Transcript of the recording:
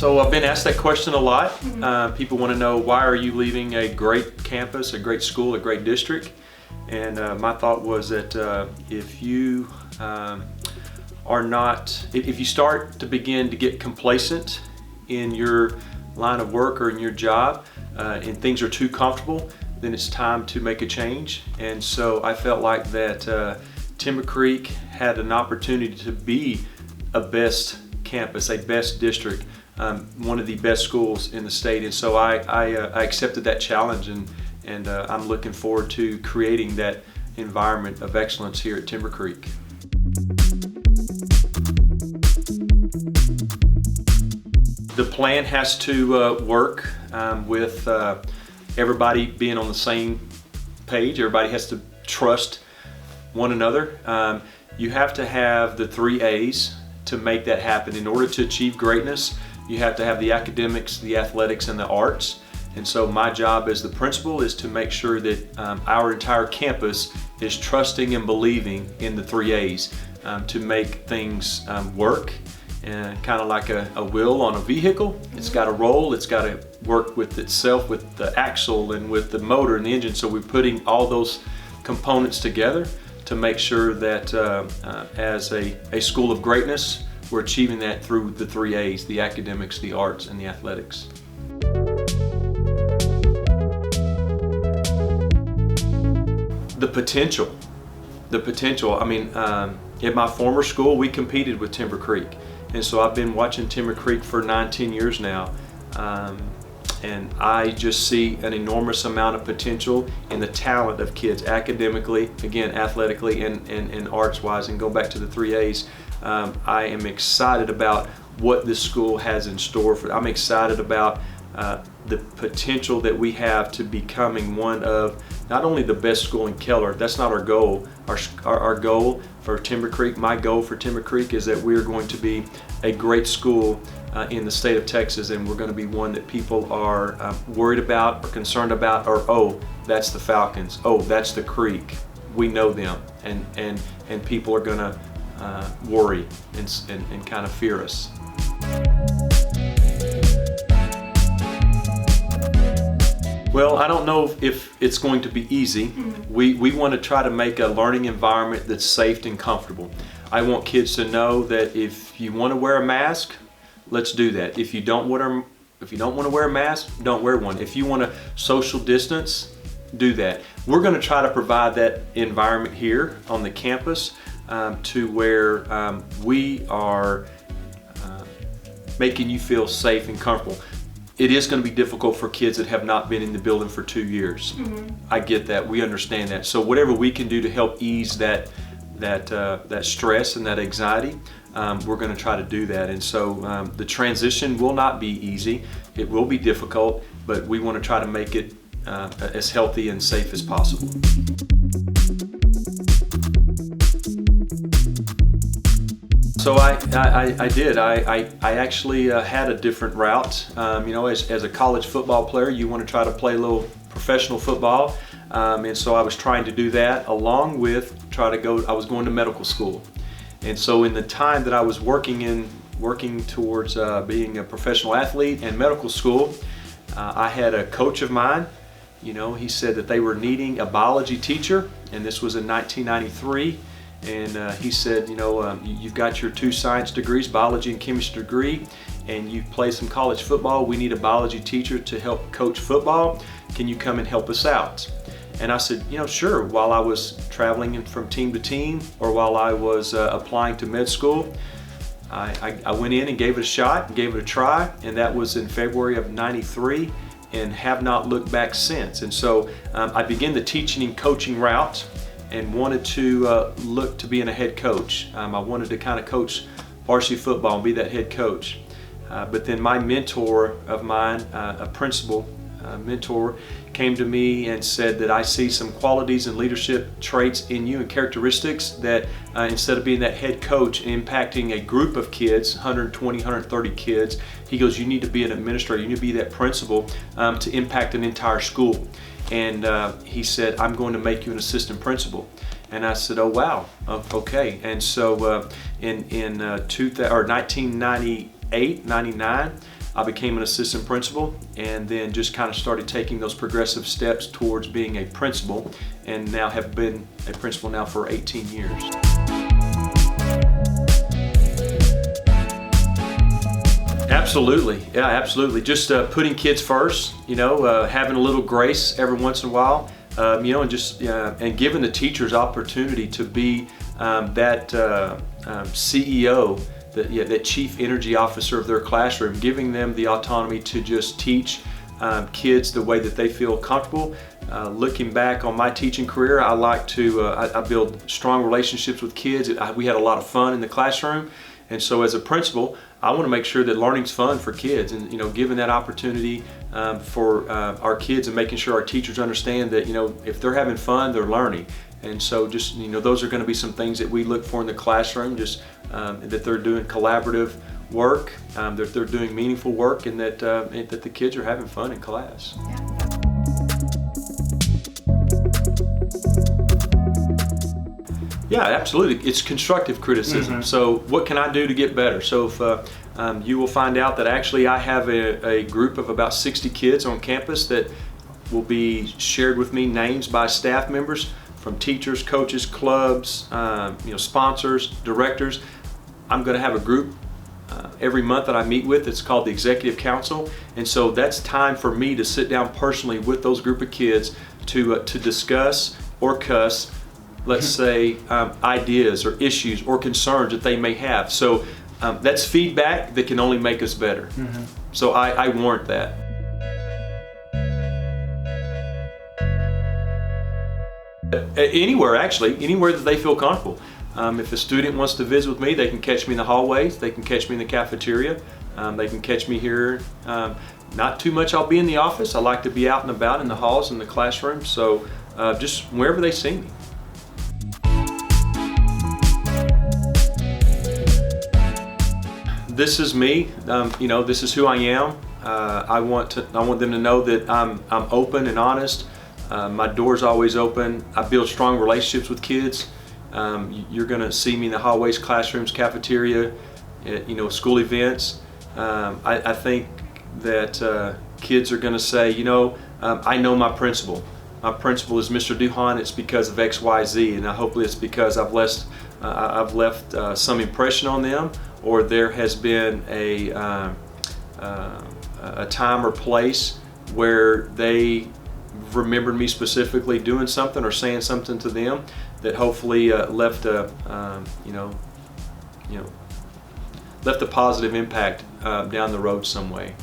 So I've been asked that question a lot. People want to know, why are you leaving a great campus, a great school, a great district? And my thought was that if you if you start to begin to get complacent in your line of work or in your job, and things are too comfortable, then it's time to make a change. And so I felt like that Timber Creek had an opportunity to be a best campus, a best district, one of the best schools in the state. And so I accepted that challenge, and I'm looking forward to creating that environment of excellence here at Timber Creek. The plan has to work with everybody being on the same page. Everybody has to trust one another. You have to have the 3 A's to make that happen. In order to achieve greatness, you have to have the academics, the athletics, and the arts. And so my job as the principal is to make sure that our entire campus is trusting and believing in the 3 A's to make things work. And kind of like a wheel on a vehicle, it's got to roll, it's got to work with itself, with the axle and with the motor and the engine. So we're putting all those components together to make sure that as a school of greatness, we're achieving that through the 3 A's, the academics, the arts, and the athletics. The potential. I mean, at my former school, we competed with Timber Creek. And so I've been watching Timber Creek for 9-10 years now. And I just see an enormous amount of potential in the talent of kids academically, again, athletically and arts-wise. And go back to the 3 A's, I am excited about what this school has in store for. I'm excited about the potential that we have to becoming one of not only the best school in Keller. That's not our goal. Our goal for Timber Creek, my goal for Timber Creek, is that we're going to be a great school in the state of Texas, and we're going to be one that people are worried about or concerned about, or, oh, that's the Falcons, oh, that's the Creek, we know them, and people are going to worry and kind of fear us. Well, I don't know if it's going to be easy. We want to try to make a learning environment that's safe and comfortable. I want kids to know that if you want to wear a mask, let's do that. If you don't want to wear a mask, don't wear one. If you want to social distance, do that. We're going to try to provide that environment here on the campus to where we are making you feel safe and comfortable. It is going to be difficult for kids that have not been in the building for 2 years. I get that. We understand that. So whatever we can do to help ease that stress and that anxiety, we're going to try to do that. And so the transition will not be easy. It will be difficult, but we want to try to make it as healthy and safe as possible. So I did. I actually had a different route. You know, as a college football player, you want to try to play a little professional football. And so I was trying to do that along with I was going to medical school. And so in the time that I was working towards being a professional athlete and medical school, I had a coach of mine. You know, he said that they were needing a biology teacher, and this was in 1993. And he said, you know, you've got your 2 science degrees, biology and chemistry degree, and you've played some college football. We need a biology teacher to help coach football. Can you come and help us out? And I said, you know, sure. While I was traveling from team to team, or while I was applying to med school, I went in and gave it a shot, gave it a try, and that was in February of '93, and have not looked back since. And so I began the teaching and coaching route, and wanted to look to being a head coach. I wanted to kind of coach varsity football and be that head coach. But then my mentor of mine, a principal mentor, came to me and said that I see some qualities and leadership traits in you and characteristics that instead of being that head coach impacting a group of kids, 120, 130 kids, he goes, you need to be an administrator, you need to be that principal to impact an entire school. And he said, I'm going to make you an assistant principal. And I said, oh wow, okay. And so in 1998, 99, I became an assistant principal, and then just kind of started taking those progressive steps towards being a principal, and now have been a principal now for 18 years. Absolutely, yeah, absolutely. Just putting kids first, having a little grace every once in a while, and just and giving the teachers opportunity to be that CEO, that chief energy officer of their classroom, giving them the autonomy to just teach kids the way that they feel comfortable. Looking back on my teaching career, I like to I build strong relationships with kids. We had a lot of fun in the classroom, and so as a principal, I want to make sure that learning's fun for kids, and giving that opportunity for our kids, and making sure our teachers understand that if they're having fun, they're learning. And so just those are going to be some things that we look for in the classroom, just that they're doing collaborative work, that they're doing meaningful work, and that the kids are having fun in class. Yeah, absolutely. It's constructive criticism. So what can I do to get better? So if you will find out that actually I have a group of about 60 kids on campus that will be shared with me, names by staff members, from teachers, coaches, clubs, sponsors, directors. I'm going to have a group every month that I meet with. It's called the Executive Council, and so that's time for me to sit down personally with those group of kids to discuss or cuss, let's say, ideas or issues or concerns that they may have. So that's feedback that can only make us better. So I warrant that. Anywhere, actually, anywhere that they feel comfortable. If a student wants to visit with me, they can catch me in the hallways, they can catch me in the cafeteria, they can catch me here. Not too much I'll be in the office. I like to be out and about in the halls and the classroom, so just wherever they see me. This is me, this is who I am. I want them to know that I'm open and honest. My door's always open. I build strong relationships with kids. You're gonna see me in the hallways, classrooms, cafeteria, at, school events. I think that kids are gonna say, I know my principal. My principal is Mr. Duhan. It's because of X, Y, Z, and hopefully it's because I've left some impression on them, or there has been a time or place where they remembered me specifically doing something or saying something to them that hopefully left a positive impact down the road some way.